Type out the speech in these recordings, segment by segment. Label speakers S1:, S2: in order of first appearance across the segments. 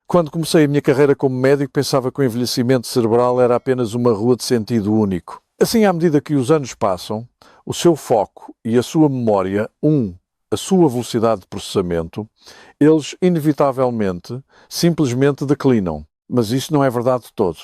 S1: Quando comecei a minha carreira como médico, pensava que o envelhecimento cerebral era apenas uma rua de sentido único. Assim, à medida que os anos passam, o seu foco e a sua memória, a sua velocidade de processamento, eles inevitavelmente, simplesmente declinam. Mas isso não é verdade de todo.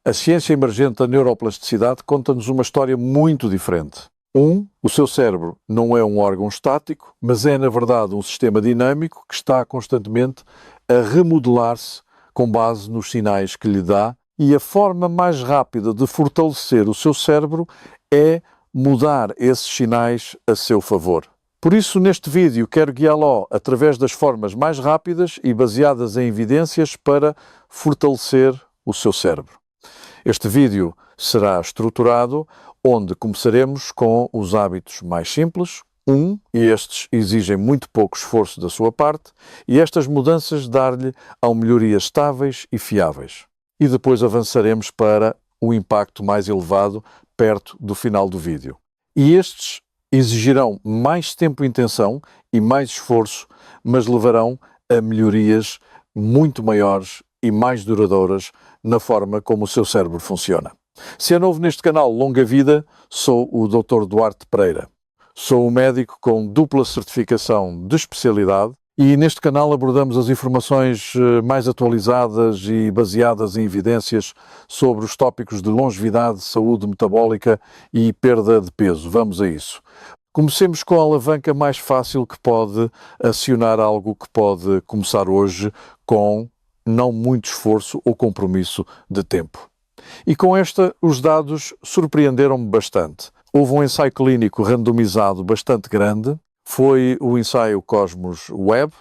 S1: A ciência emergente da neuroplasticidade conta-nos uma história muito diferente. O seu cérebro não é um órgão estático, mas é, na verdade, um sistema dinâmico que está constantemente a remodelar-se com base nos sinais que lhe dá, e a forma mais rápida de fortalecer o seu cérebro é mudar esses sinais a seu favor. Por isso, neste vídeo, quero guiá-lo através das formas mais rápidas e baseadas em evidências para fortalecer o seu cérebro. Este vídeo será estruturado onde começaremos com os hábitos mais simples, e estes exigem muito pouco esforço da sua parte, e estas mudanças dar-lhe melhorias estáveis e fiáveis. E depois avançaremos para o impacto mais elevado perto do final do vídeo. E estes exigirão mais tempo e intenção e mais esforço, mas levarão a melhorias muito maiores e mais duradouras na forma como o seu cérebro funciona. Se é novo neste canal Longa Vida, sou o Dr. Duarte Pereira. Sou um médico com dupla certificação de especialidade e neste canal abordamos as informações mais atualizadas e baseadas em evidências sobre os tópicos de longevidade, saúde metabólica e perda de peso. Vamos a isso. Comecemos com a alavanca mais fácil que pode acionar algo que pode começar hoje com não muito esforço ou compromisso de tempo. E com esta, os dados surpreenderam-me bastante. Houve um ensaio clínico randomizado bastante grande, foi o ensaio Cosmos Web,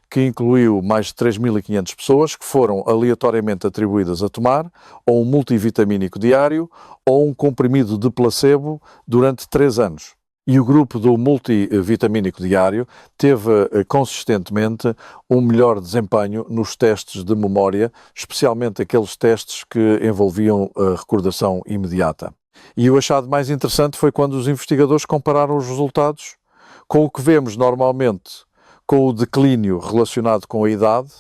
S1: que incluiu mais de 3.500 pessoas que foram aleatoriamente atribuídas a tomar ou um multivitamínico diário ou um comprimido de placebo durante 3 anos. E o grupo do multivitamínico diário teve consistentemente um melhor desempenho nos testes de memória, especialmente aqueles testes que envolviam a recordação imediata. E o achado mais interessante foi quando os investigadores compararam os resultados com o que vemos normalmente com o declínio relacionado com a idade.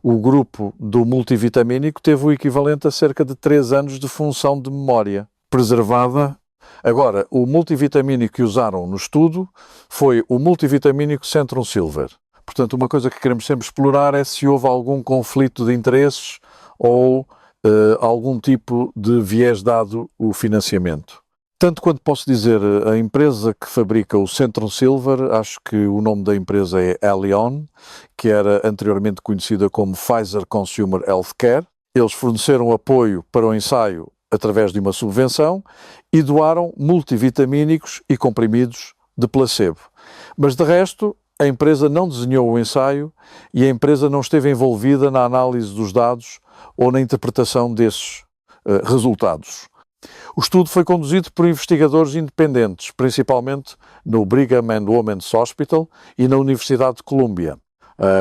S1: O grupo do multivitamínico teve o equivalente a cerca de 3 anos de função de memória preservada. Agora, o multivitamínico que usaram no estudo foi o multivitamínico Centrum Silver. Portanto, uma coisa que queremos sempre explorar é se houve algum conflito de interesses ou algum tipo de viés dado o financiamento. Tanto quanto posso dizer, a empresa que fabrica o Centrum Silver, acho que o nome da empresa é Allion, que era anteriormente conhecida como Pfizer Consumer Healthcare. Eles forneceram apoio para o ensaio através de uma subvenção e doaram multivitamínicos e comprimidos de placebo. Mas de resto, a empresa não desenhou o ensaio e a empresa não esteve envolvida na análise dos dados ou na interpretação desses resultados. O estudo foi conduzido por investigadores independentes, principalmente no Brigham and Women's Hospital e na Universidade de Colômbia.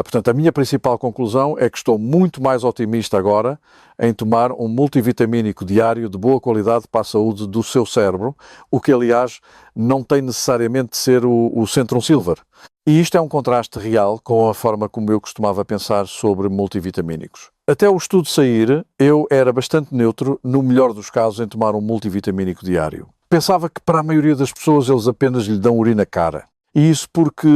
S1: Portanto, a minha principal conclusão é que estou muito mais otimista agora em tomar um multivitamínico diário de boa qualidade para a saúde do seu cérebro, o que, aliás, não tem necessariamente de ser o Centrum Silver. E isto é um contraste real com a forma como eu costumava pensar sobre multivitamínicos. Até o estudo sair, eu era bastante neutro, no melhor dos casos, em tomar um multivitamínico diário. Pensava que para a maioria das pessoas eles apenas lhe dão urina cara. E isso porque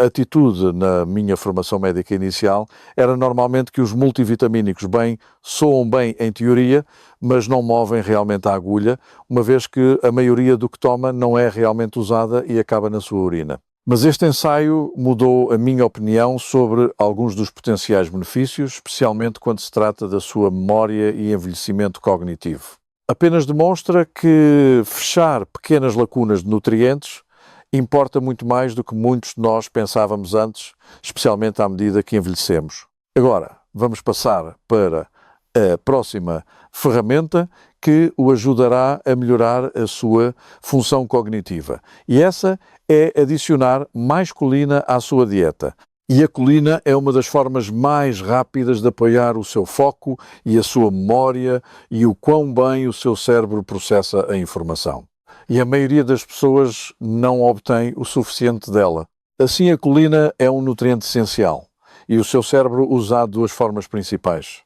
S1: a atitude na minha formação médica inicial era normalmente que os multivitamínicos soam bem em teoria, mas não movem realmente a agulha, uma vez que a maioria do que toma não é realmente usada e acaba na sua urina. Mas este ensaio mudou a minha opinião sobre alguns dos potenciais benefícios, especialmente quando se trata da sua memória e envelhecimento cognitivo. Apenas demonstra que fechar pequenas lacunas de nutrientes importa muito mais do que muitos de nós pensávamos antes, especialmente à medida que envelhecemos. Agora, vamos passar para a próxima ferramenta que o ajudará a melhorar a sua função cognitiva. E essa é adicionar mais colina à sua dieta. E a colina é uma das formas mais rápidas de apoiar o seu foco e a sua memória e o quão bem o seu cérebro processa a informação. E a maioria das pessoas não obtém o suficiente dela. Assim, a colina é um nutriente essencial E o seu cérebro usa de duas formas principais.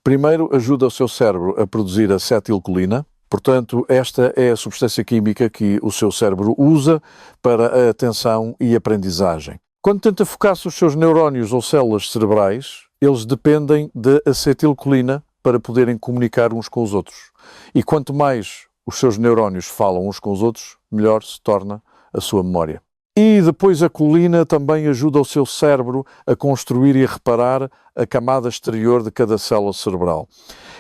S1: Primeiro, ajuda o seu cérebro a produzir acetilcolina. Portanto, esta é a substância química que o seu cérebro usa para a atenção e aprendizagem. Quando tenta focar-se os seus neurónios ou células cerebrais, eles dependem de acetilcolina para poderem comunicar uns com os outros. E quanto mais os seus neurónios falam uns com os outros, melhor se torna a sua memória. E depois a colina também ajuda o seu cérebro a construir e a reparar a camada exterior de cada célula cerebral.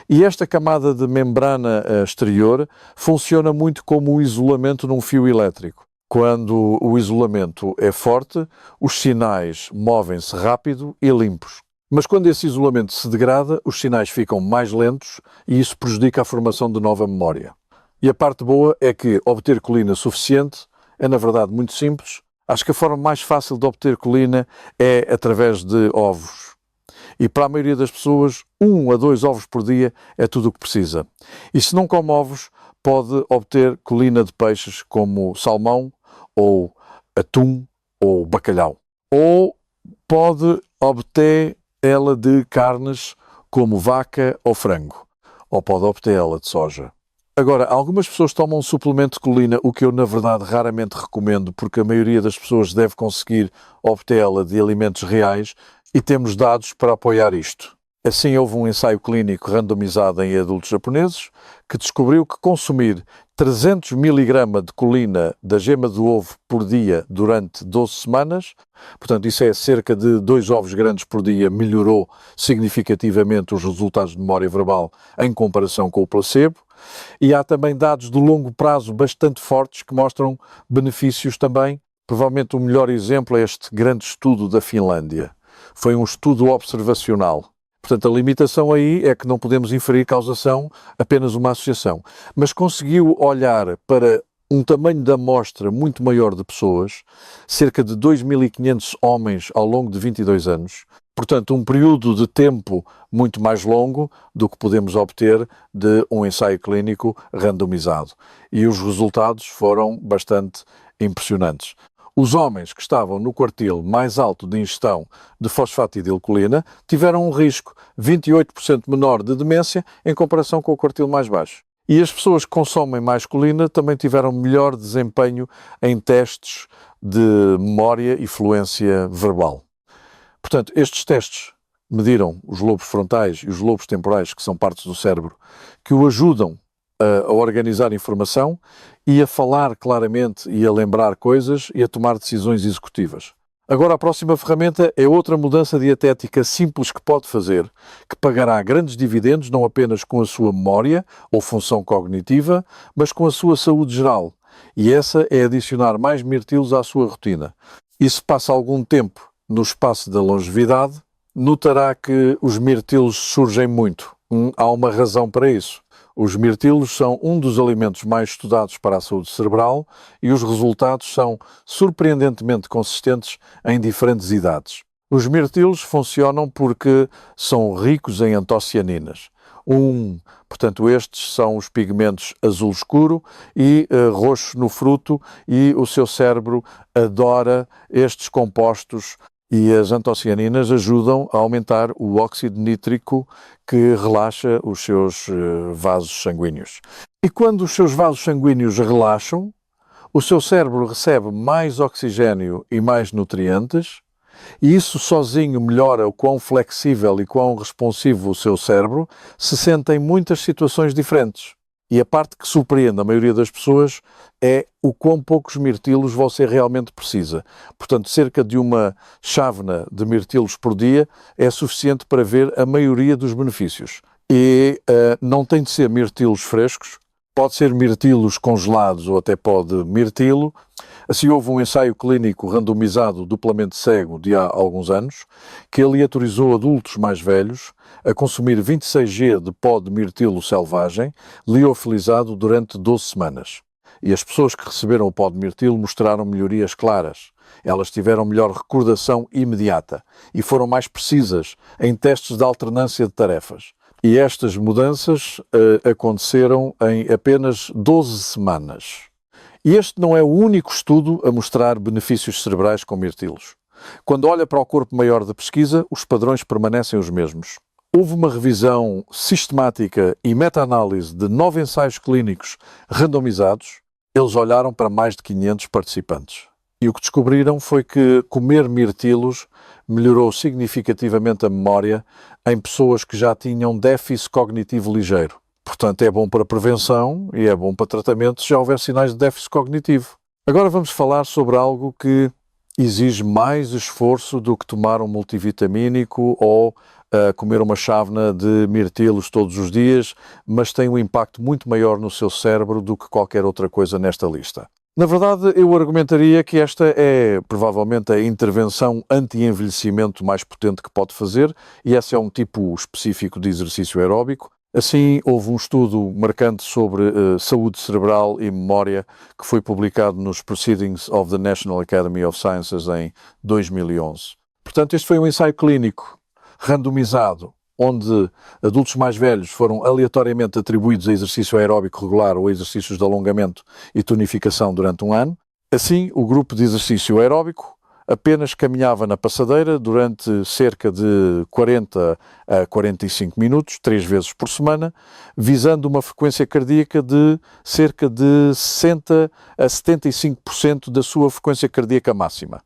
S1: E esta camada de membrana exterior funciona muito como o isolamento num fio elétrico. Quando o isolamento é forte, os sinais movem-se rápido e limpos. Mas quando esse isolamento se degrada, os sinais ficam mais lentos e isso prejudica a formação de nova memória. E a parte boa é que obter colina suficiente é, na verdade, muito simples. Acho que a forma mais fácil de obter colina é através de ovos. E para a maioria das pessoas, 1 a 2 ovos por dia é tudo o que precisa. E se não come ovos, pode obter colina de peixes como salmão, ou atum, ou bacalhau. Ou pode obter ela de carnes como vaca ou frango. Ou pode obter ela de soja. Agora, algumas pessoas tomam um suplemento de colina, o que eu, na verdade, raramente recomendo, porque a maioria das pessoas deve conseguir obtê-la de alimentos reais e temos dados para apoiar isto. Assim, houve um ensaio clínico randomizado em adultos japoneses que descobriu que consumir 300 mg de colina da gema do ovo por dia durante 12 semanas, portanto, isso é cerca de 2 ovos grandes por dia, melhorou significativamente os resultados de memória verbal em comparação com o placebo. E há também dados de longo prazo bastante fortes que mostram benefícios também. Provavelmente o melhor exemplo é este grande estudo da Finlândia. Foi um estudo observacional. Portanto, a limitação aí é que não podemos inferir causação, apenas uma associação. Mas conseguiu olhar para um tamanho da amostra muito maior de pessoas, cerca de 2.500 homens ao longo de 22 anos. Portanto, um período de tempo muito mais longo do que podemos obter de um ensaio clínico randomizado. E os resultados foram bastante impressionantes. Os homens que estavam no quartil mais alto de ingestão de fosfatidilcolina tiveram um risco 28% menor de demência em comparação com o quartil mais baixo. E as pessoas que consomem mais colina também tiveram melhor desempenho em testes de memória e fluência verbal. Portanto, estes testes mediram os lobos frontais e os lobos temporais, que são partes do cérebro, que o ajudam a organizar informação e a falar claramente e a lembrar coisas e a tomar decisões executivas. Agora, a próxima ferramenta é outra mudança dietética simples que pode fazer, que pagará grandes dividendos não apenas com a sua memória ou função cognitiva, mas com a sua saúde geral. E essa é adicionar mais mirtilos à sua rotina. E se passa algum tempo no espaço da longevidade, notará que os mirtilos surgem muito. Há uma razão para isso. Os mirtilos são um dos alimentos mais estudados para a saúde cerebral e os resultados são surpreendentemente consistentes em diferentes idades. Os mirtilos funcionam porque são ricos em antocianinas. Portanto, estes são os pigmentos azul escuro e roxo no fruto, e o seu cérebro adora estes compostos. E as antocianinas ajudam a aumentar o óxido nítrico que relaxa os seus vasos sanguíneos. E quando os seus vasos sanguíneos relaxam, o seu cérebro recebe mais oxigênio e mais nutrientes, e isso sozinho melhora o quão flexível e quão responsivo o seu cérebro se sente em muitas situações diferentes. E a parte que surpreende a maioria das pessoas é o quão poucos mirtilos você realmente precisa. Portanto, cerca de uma chávena de mirtilos por dia é suficiente para ver a maioria dos benefícios. E não tem de ser mirtilos frescos, pode ser mirtilos congelados ou até pode mirtilo. Assim, houve um ensaio clínico randomizado duplamente cego de há alguns anos que aleatorizou adultos mais velhos a consumir 26 g de pó de mirtilo selvagem liofilizado durante 12 semanas. E as pessoas que receberam o pó de mirtilo mostraram melhorias claras. Elas tiveram melhor recordação imediata e foram mais precisas em testes de alternância de tarefas. E estas mudanças aconteceram em apenas 12 semanas. E este não é o único estudo a mostrar benefícios cerebrais com mirtilos. Quando olha para o corpo maior da pesquisa, os padrões permanecem os mesmos. Houve uma revisão sistemática e meta-análise de 9 ensaios clínicos randomizados. Eles olharam para mais de 500 participantes. E o que descobriram foi que comer mirtilos melhorou significativamente a memória em pessoas que já tinham déficit cognitivo ligeiro. Portanto, é bom para prevenção e é bom para tratamento se já houver sinais de déficit cognitivo. Agora vamos falar sobre algo que exige mais esforço do que tomar um multivitamínico ou comer uma chávena de mirtilos todos os dias, mas tem um impacto muito maior no seu cérebro do que qualquer outra coisa nesta lista. Na verdade, eu argumentaria que esta é provavelmente a intervenção anti-envelhecimento mais potente que pode fazer, e esse é um tipo específico de exercício aeróbico. Assim, houve um estudo marcante sobre saúde cerebral e memória que foi publicado nos Proceedings of the National Academy of Sciences em 2011. Portanto, este foi um ensaio clínico randomizado, onde adultos mais velhos foram aleatoriamente atribuídos a exercício aeróbico regular ou exercícios de alongamento e tonificação durante um ano. Assim, o grupo de exercício aeróbico apenas caminhava na passadeira durante cerca de 40 a 45 minutos, 3 vezes por semana, visando uma frequência cardíaca de cerca de 60 a 75% da sua frequência cardíaca máxima.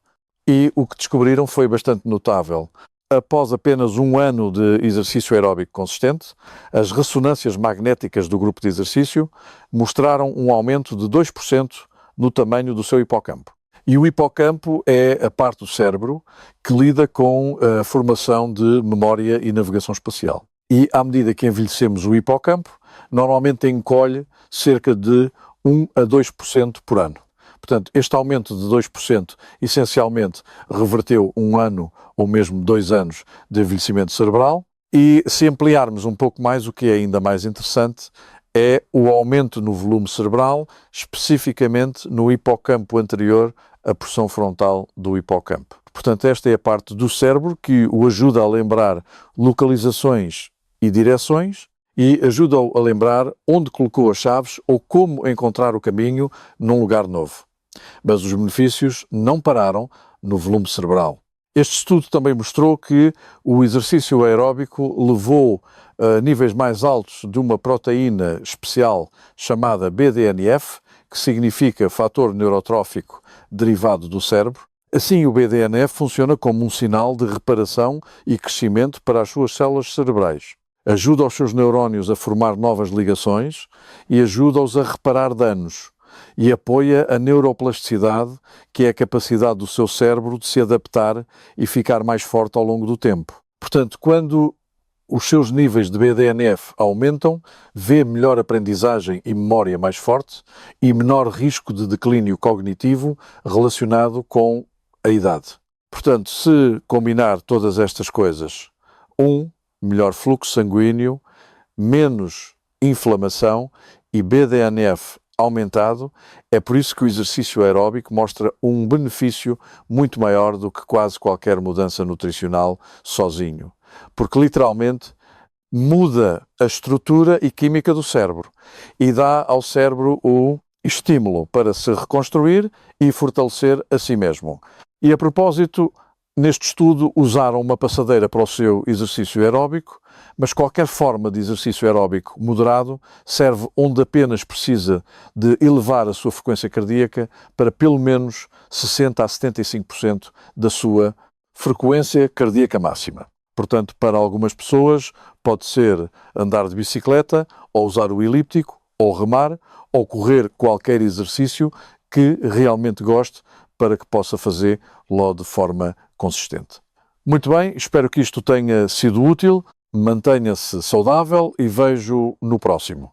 S1: E o que descobriram foi bastante notável. Após apenas um ano de exercício aeróbico consistente, as ressonâncias magnéticas do grupo de exercício mostraram um aumento de 2% no tamanho do seu hipocampo. E o hipocampo é a parte do cérebro que lida com a formação de memória e navegação espacial. E à medida que envelhecemos o hipocampo, normalmente encolhe cerca de 1 a 2% por ano. Portanto, este aumento de 2% essencialmente reverteu um ano ou mesmo 2 anos de envelhecimento cerebral. E se ampliarmos um pouco mais, o que é ainda mais interessante é o aumento no volume cerebral, especificamente no hipocampo anterior à porção frontal do hipocampo. Portanto, esta é a parte do cérebro que o ajuda a lembrar localizações e direções e ajuda-o a lembrar onde colocou as chaves ou como encontrar o caminho num lugar novo. Mas os benefícios não pararam no volume cerebral. Este estudo também mostrou que o exercício aeróbico levou a níveis mais altos de uma proteína especial chamada BDNF, que significa fator neurotrófico derivado do cérebro. Assim, o BDNF funciona como um sinal de reparação e crescimento para as suas células cerebrais. Ajuda os seus neurónios a formar novas ligações e ajuda-os a reparar danos. E apoia a neuroplasticidade, que é a capacidade do seu cérebro de se adaptar e ficar mais forte ao longo do tempo. Portanto, quando os seus níveis de BDNF aumentam, vê melhor aprendizagem e memória mais forte e menor risco de declínio cognitivo relacionado com a idade. Portanto, se combinar todas estas coisas, melhor fluxo sanguíneo, menos inflamação e BDNF aumentado, é por isso que o exercício aeróbico mostra um benefício muito maior do que quase qualquer mudança nutricional sozinho. Porque literalmente muda a estrutura e química do cérebro e dá ao cérebro o estímulo para se reconstruir e fortalecer a si mesmo. E a propósito, neste estudo usaram uma passadeira para o seu exercício aeróbico, mas qualquer forma de exercício aeróbico moderado serve onde apenas precisa de elevar a sua frequência cardíaca para pelo menos 60 a 75% da sua frequência cardíaca máxima. Portanto, para algumas pessoas pode ser andar de bicicleta, ou usar o elíptico, ou remar, ou correr qualquer exercício que realmente goste para que possa fazer logo de forma consistente. Muito bem, espero que isto tenha sido útil. Mantenha-se saudável e vejo no próximo.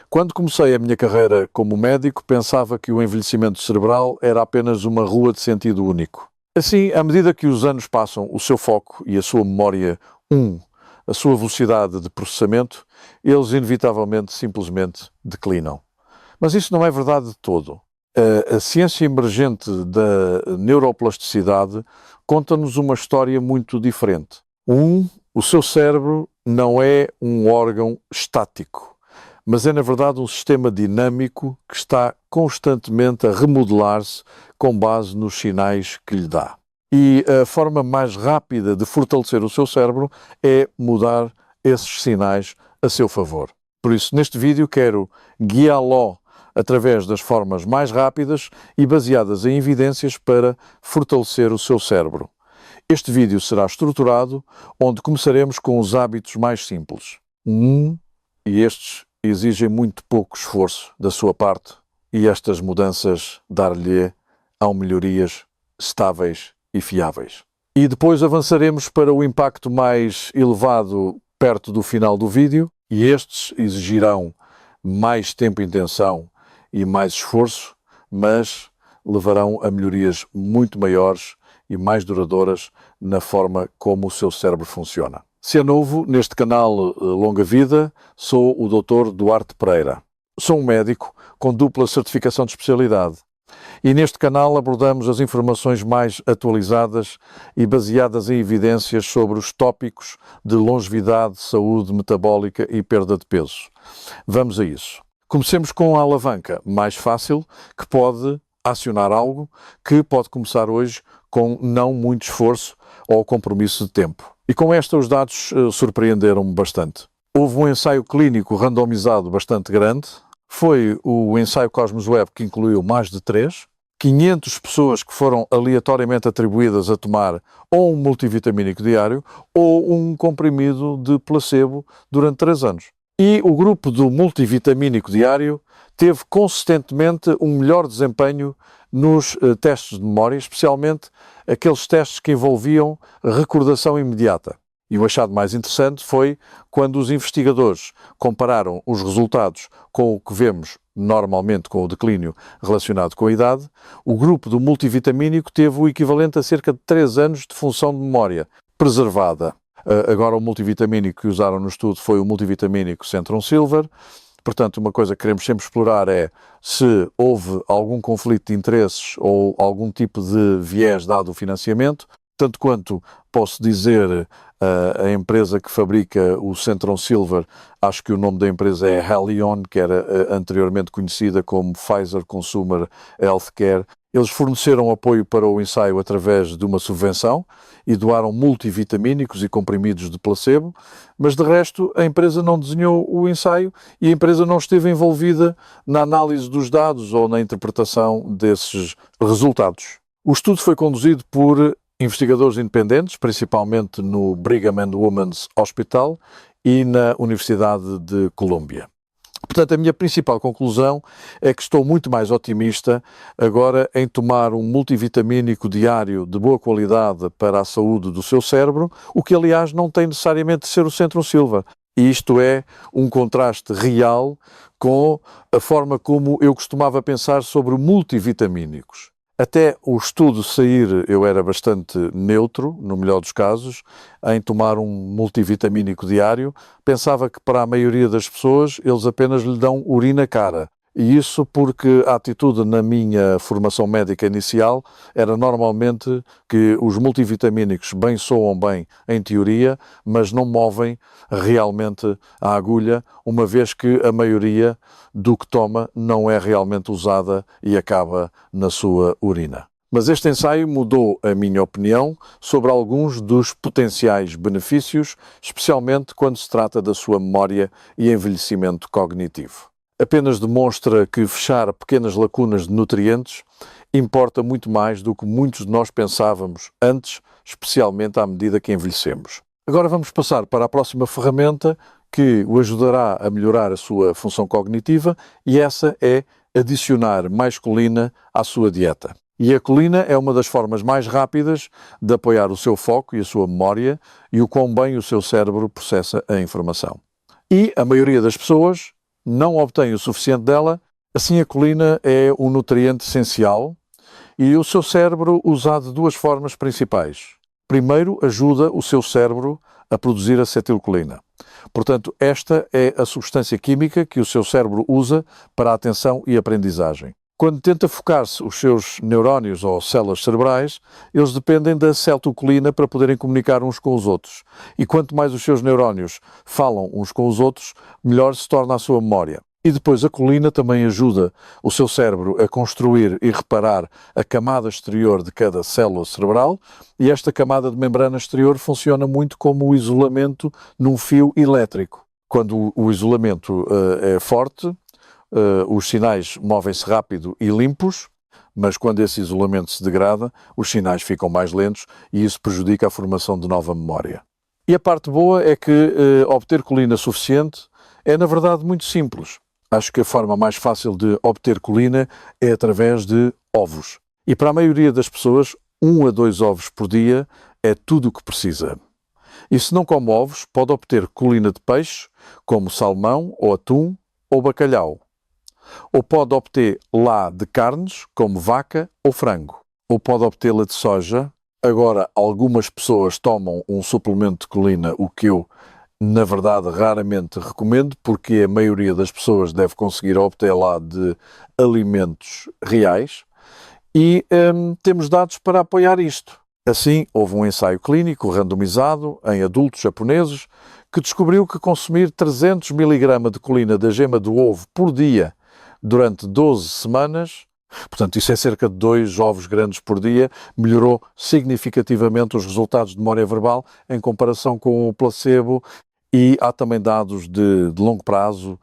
S1: Quando comecei a minha carreira como médico, pensava que o envelhecimento cerebral era apenas uma rua de sentido único. Assim, à medida que os anos passam, o seu foco e a sua memória, a sua velocidade de processamento, eles inevitavelmente simplesmente declinam. Mas isso não é verdade de todo. A ciência emergente da neuroplasticidade conta-nos uma história muito diferente. O seu cérebro não é um órgão estático, mas é na verdade um sistema dinâmico que está constantemente a remodelar-se com base nos sinais que lhe dá. E a forma mais rápida de fortalecer o seu cérebro é mudar esses sinais a seu favor. Por isso, neste vídeo, quero guiá-lo através das formas mais rápidas e baseadas em evidências para fortalecer o seu cérebro. Este vídeo será estruturado, onde começaremos com os hábitos mais simples. E estes exigem muito pouco esforço da sua parte, e estas mudanças dar-lhe-ão melhorias estáveis e fiáveis. E depois avançaremos para o impacto mais elevado perto do final do vídeo, e estes exigirão mais tempo e intenção e mais esforço, mas levarão a melhorias muito maiores e mais duradouras na forma como o seu cérebro funciona. Se é novo neste canal Longa Vida, sou o Dr. Duarte Pereira. Sou um médico com dupla certificação de especialidade e neste canal abordamos as informações mais atualizadas e baseadas em evidências sobre os tópicos de longevidade, saúde metabólica e perda de peso. Vamos a isso. Comecemos com a alavanca mais fácil que pode acionar algo que pode começar hoje com não muito esforço ou compromisso de tempo. E com esta os dados surpreenderam-me bastante. Houve um ensaio clínico randomizado bastante grande. Foi o ensaio Cosmos Web que incluiu mais de 500 pessoas que foram aleatoriamente atribuídas a tomar ou um multivitamínico diário ou um comprimido de placebo durante 3 anos. E o grupo do multivitamínico diário teve consistentemente um melhor desempenho nos testes de memória, especialmente aqueles testes que envolviam recordação imediata. E o achado mais interessante foi quando os investigadores compararam os resultados com o que vemos normalmente com o declínio relacionado com a idade, o grupo do multivitamínico teve o equivalente a cerca de 3 anos de função de memória preservada. Agora o multivitamínico que usaram no estudo foi o multivitamínico Centrum Silver. Portanto, uma coisa que queremos sempre explorar é se houve algum conflito de interesses ou algum tipo de viés dado o financiamento. Tanto quanto posso dizer, a empresa que fabrica o Centrum Silver, acho que o nome da empresa é Haleon, que era anteriormente conhecida como Pfizer Consumer Healthcare. Eles forneceram apoio para o ensaio através de uma subvenção e doaram multivitamínicos e comprimidos de placebo, mas de resto a empresa não desenhou o ensaio e a empresa não esteve envolvida na análise dos dados ou na interpretação desses resultados. O estudo foi conduzido por investigadores independentes, principalmente no Brigham and Women's Hospital e na Universidade de Colômbia. Portanto, a minha principal conclusão é que estou muito mais otimista agora em tomar um multivitamínico diário de boa qualidade para a saúde do seu cérebro, o que aliás não tem necessariamente de ser o Centrum Silver. E isto é um contraste real com a forma como eu costumava pensar sobre multivitamínicos. Até o estudo sair, eu era bastante neutro, no melhor dos casos, em tomar um multivitamínico diário. Pensava que para a maioria das pessoas eles apenas lhe dão urina cara. E isso porque a atitude na minha formação médica inicial era normalmente que os multivitamínicos bem soam bem em teoria, mas não movem realmente a agulha, uma vez que a maioria do que toma não é realmente usada e acaba na sua urina. Mas este ensaio mudou a minha opinião sobre alguns dos potenciais benefícios, especialmente quando se trata da sua memória e envelhecimento cognitivo. Apenas demonstra que fechar pequenas lacunas de nutrientes importa muito mais do que muitos de nós pensávamos antes, especialmente à medida que envelhecemos. Agora vamos passar para a próxima ferramenta que o ajudará a melhorar a sua função cognitiva e essa é adicionar mais colina à sua dieta. E a colina é uma das formas mais rápidas de apoiar o seu foco e a sua memória e o quão bem o seu cérebro processa a informação. E a maioria das pessoas não obtém o suficiente dela, assim a colina é um nutriente essencial e o seu cérebro usa de 2 formas principais. Primeiro, ajuda o seu cérebro a produzir acetilcolina. Portanto, esta é a substância química que o seu cérebro usa para a atenção e aprendizagem. Quando tenta focar-se os seus neurónios ou células cerebrais, eles dependem da acetilcolina para poderem comunicar uns com os outros. E quanto mais os seus neurónios falam uns com os outros, melhor se torna a sua memória. E depois a colina também ajuda o seu cérebro a construir e reparar a camada exterior de cada célula cerebral, e esta camada de membrana exterior funciona muito como o isolamento num fio elétrico. Quando o isolamento é forte, os sinais movem-se rápido e limpos, mas quando esse isolamento se degrada, os sinais ficam mais lentos e isso prejudica a formação de nova memória. E a parte boa é que obter colina suficiente é, na verdade, muito simples. Acho que a forma mais fácil de obter colina é através de ovos. E para a maioria das pessoas, 1 a 2 ovos por dia é tudo o que precisa. E se não come ovos, pode obter colina de peixe, como salmão ou atum ou bacalhau. Ou pode obter lá de carnes, como vaca ou frango. Ou pode obtê-la de soja. Agora, algumas pessoas tomam um suplemento de colina, o que eu, na verdade, raramente recomendo, porque a maioria das pessoas deve conseguir obtê-la de alimentos reais. E temos dados para apoiar isto. Assim, houve um ensaio clínico randomizado em adultos japoneses que descobriu que consumir 300 mg de colina da gema do ovo por dia durante 12 semanas, portanto isso é cerca de 2 ovos grandes por dia, melhorou significativamente os resultados de memória verbal em comparação com o placebo. E há também dados de longo prazo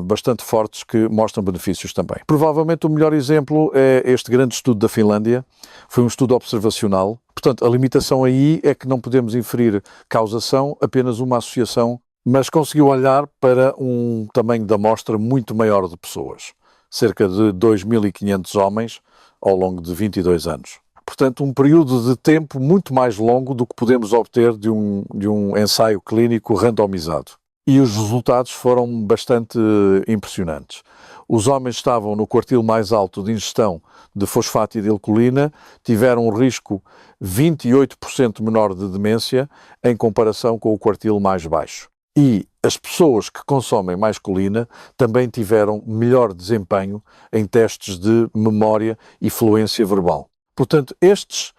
S1: bastante fortes que mostram benefícios também. Provavelmente o melhor exemplo é este grande estudo da Finlândia. Foi um estudo observacional. Portanto, a limitação aí é que não podemos inferir causação, apenas uma associação, mas conseguiu olhar para um tamanho da amostra muito maior de pessoas. Cerca de 2.500 homens ao longo de 22 anos. Portanto, um período de tempo muito mais longo do que podemos obter de um ensaio clínico randomizado. E os resultados foram bastante impressionantes. Os homens estavam no quartil mais alto de ingestão de fosfatidilcolina, tiveram um risco 28% menor de demência em comparação com o quartil mais baixo. E as pessoas que consomem mais colina também tiveram melhor desempenho em testes de memória e fluência verbal. Portanto, estes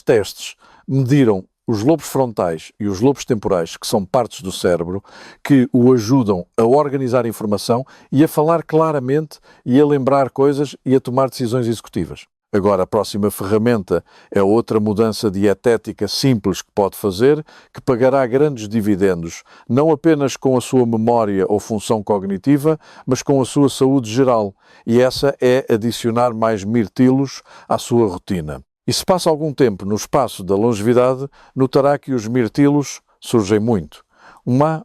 S1: testes mediram os lobos frontais e os lobos temporais, que são partes do cérebro, que o ajudam a organizar informação e a falar claramente e a lembrar coisas e a tomar decisões executivas. Agora, a próxima ferramenta é outra mudança dietética simples que pode fazer, que pagará grandes dividendos, não apenas com a sua memória ou função cognitiva, mas com a sua saúde geral. E essa é adicionar mais mirtilos à sua rotina. E se passa algum tempo no espaço da longevidade, notará que os mirtilos surgem muito.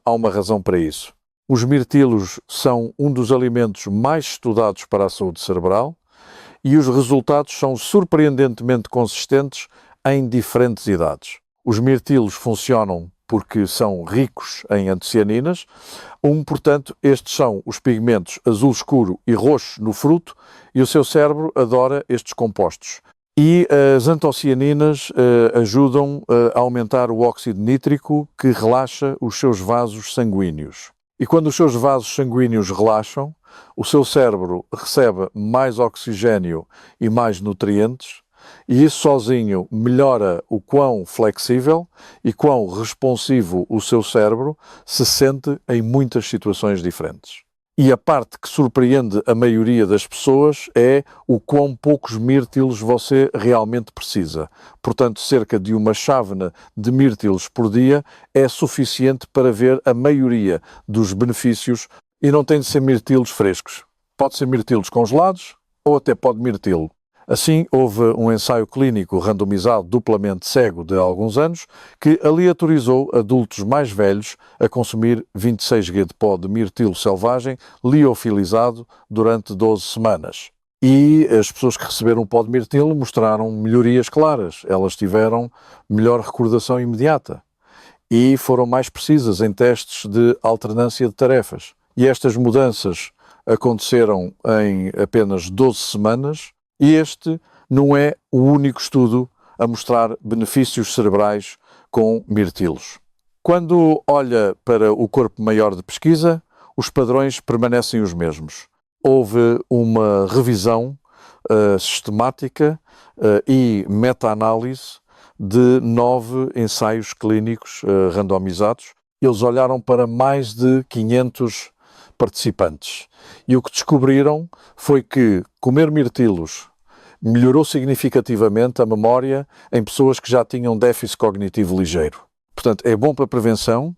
S1: Há uma razão para isso. Os mirtilos são um dos alimentos mais estudados para a saúde cerebral, e os resultados são surpreendentemente consistentes em diferentes idades. Os mirtilos funcionam porque são ricos em antocianinas. Portanto, estes são os pigmentos azul escuro e roxo no fruto, e o seu cérebro adora estes compostos. E as antocianinas ajudam a aumentar o óxido nítrico, que relaxa os seus vasos sanguíneos. E quando os seus vasos sanguíneos relaxam, o seu cérebro recebe mais oxigênio e mais nutrientes, e isso sozinho melhora o quão flexível e quão responsivo o seu cérebro se sente em muitas situações diferentes. E a parte que surpreende a maioria das pessoas é o quão poucos mirtilos você realmente precisa. Portanto, cerca de uma chávena de mirtilos por dia é suficiente para ver a maioria dos benefícios, e não tem de ser mirtilos frescos. Pode ser mirtilos congelados ou até pode mirtilo. Assim, houve um ensaio clínico randomizado duplamente cego de alguns anos que aleatorizou adultos mais velhos a consumir 26G de pó de mirtilo selvagem liofilizado durante 12 semanas. E as pessoas que receberam o pó de mirtilo mostraram melhorias claras. Elas tiveram melhor recordação imediata e foram mais precisas em testes de alternância de tarefas. E estas mudanças aconteceram em apenas 12 semanas. E este não é o único estudo a mostrar benefícios cerebrais com mirtilos. Quando olha para o corpo maior de pesquisa, os padrões permanecem os mesmos. Houve uma revisão sistemática e meta-análise de 9 ensaios clínicos randomizados. Eles olharam para mais de 500 participantes. E o que descobriram foi que comer mirtilos melhorou significativamente a memória em pessoas que já tinham déficit cognitivo ligeiro. Portanto, é bom para prevenção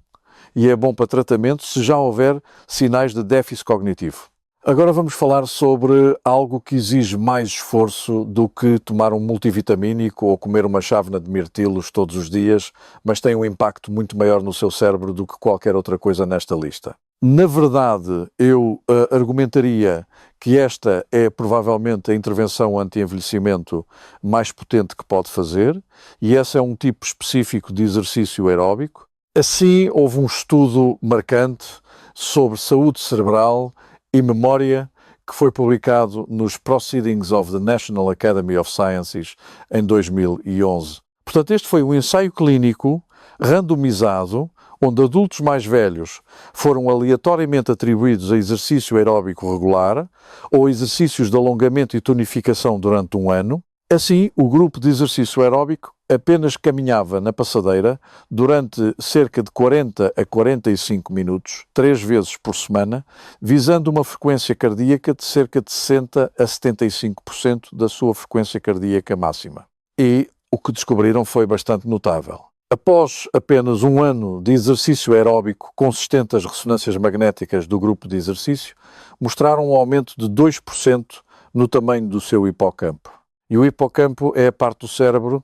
S1: e é bom para tratamento se já houver sinais de déficit cognitivo. Agora vamos falar sobre algo que exige mais esforço do que tomar um multivitamínico ou comer uma chávena de mirtilos todos os dias, mas tem um impacto muito maior no seu cérebro do que qualquer outra coisa nesta lista. Na verdade, eu argumentaria que esta é provavelmente a intervenção anti-envelhecimento mais potente que pode fazer, e esse é um tipo específico de exercício aeróbico. Assim, houve um estudo marcante sobre saúde cerebral e memória que foi publicado nos Proceedings of the National Academy of Sciences em 2011. Portanto, este foi um ensaio clínico randomizado onde adultos mais velhos foram aleatoriamente atribuídos a exercício aeróbico regular ou exercícios de alongamento e tonificação durante um ano. Assim, o grupo de exercício aeróbico apenas caminhava na passadeira durante cerca de 40 a 45 minutos, 3 vezes por semana, visando uma frequência cardíaca de cerca de 60 a 75% da sua frequência cardíaca máxima. E o que descobriram foi bastante notável. Após apenas um ano de exercício aeróbico consistente, as ressonâncias magnéticas do grupo de exercício mostraram um aumento de 2% no tamanho do seu hipocampo. E o hipocampo é a parte do cérebro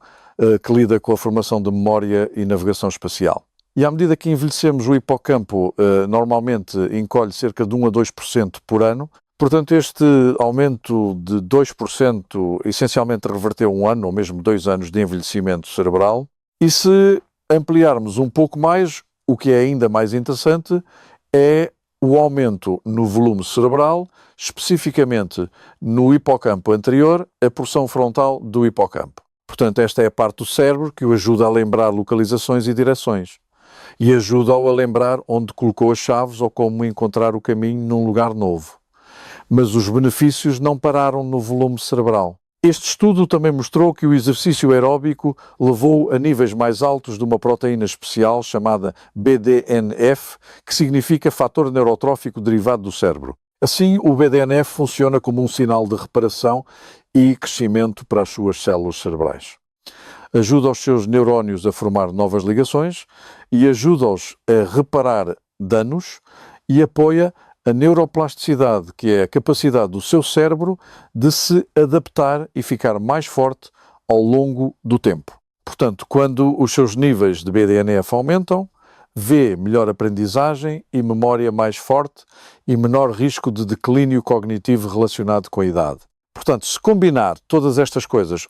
S1: que lida com a formação de memória e navegação espacial. E à medida que envelhecemos, o hipocampo normalmente encolhe cerca de 1 a 2% por ano. Portanto, este aumento de 2% essencialmente reverteu um ano ou mesmo 2 anos de envelhecimento cerebral. E se ampliarmos um pouco mais, o que é ainda mais interessante é o aumento no volume cerebral, especificamente no hipocampo anterior, a porção frontal do hipocampo. Portanto, esta é a parte do cérebro que o ajuda a lembrar localizações e direções e ajuda-o a lembrar onde colocou as chaves ou como encontrar o caminho num lugar novo. Mas os benefícios não pararam no volume cerebral. Este estudo também mostrou que o exercício aeróbico levou a níveis mais altos de uma proteína especial chamada BDNF, que significa fator neurotrófico derivado do cérebro. Assim, o BDNF funciona como um sinal de reparação e crescimento para as suas células cerebrais. Ajuda os seus neurónios a formar novas ligações e ajuda-os a reparar danos e apoia a neuroplasticidade, que é a capacidade do seu cérebro de se adaptar e ficar mais forte ao longo do tempo. Portanto, quando os seus níveis de BDNF aumentam, vê melhor aprendizagem e memória mais forte e menor risco de declínio cognitivo relacionado com a idade. Portanto, se combinar todas estas coisas,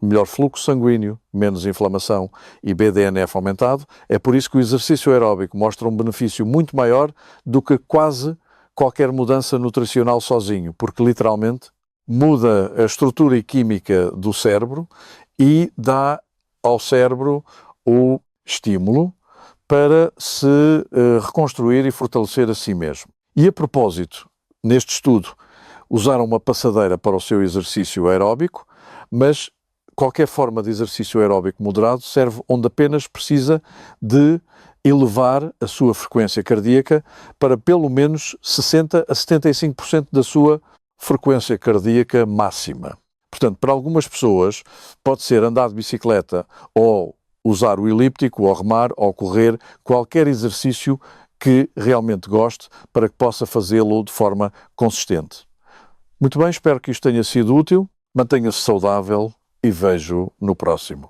S1: melhor fluxo sanguíneo, menos inflamação e BDNF aumentado, é por isso que o exercício aeróbico mostra um benefício muito maior do que quase qualquer mudança nutricional sozinho, porque literalmente muda a estrutura e química do cérebro e dá ao cérebro o estímulo para se reconstruir e fortalecer a si mesmo. E a propósito, neste estudo, usaram uma passadeira para o seu exercício aeróbico, mas qualquer forma de exercício aeróbico moderado serve onde apenas precisa de elevar a sua frequência cardíaca para pelo menos 60 a 75% da sua frequência cardíaca máxima. Portanto, para algumas pessoas pode ser andar de bicicleta ou usar o elíptico, ou remar, ou correr, qualquer exercício que realmente goste para que possa fazê-lo de forma consistente. Muito bem, espero que isto tenha sido útil. Mantenha-se saudável e vejo no próximo.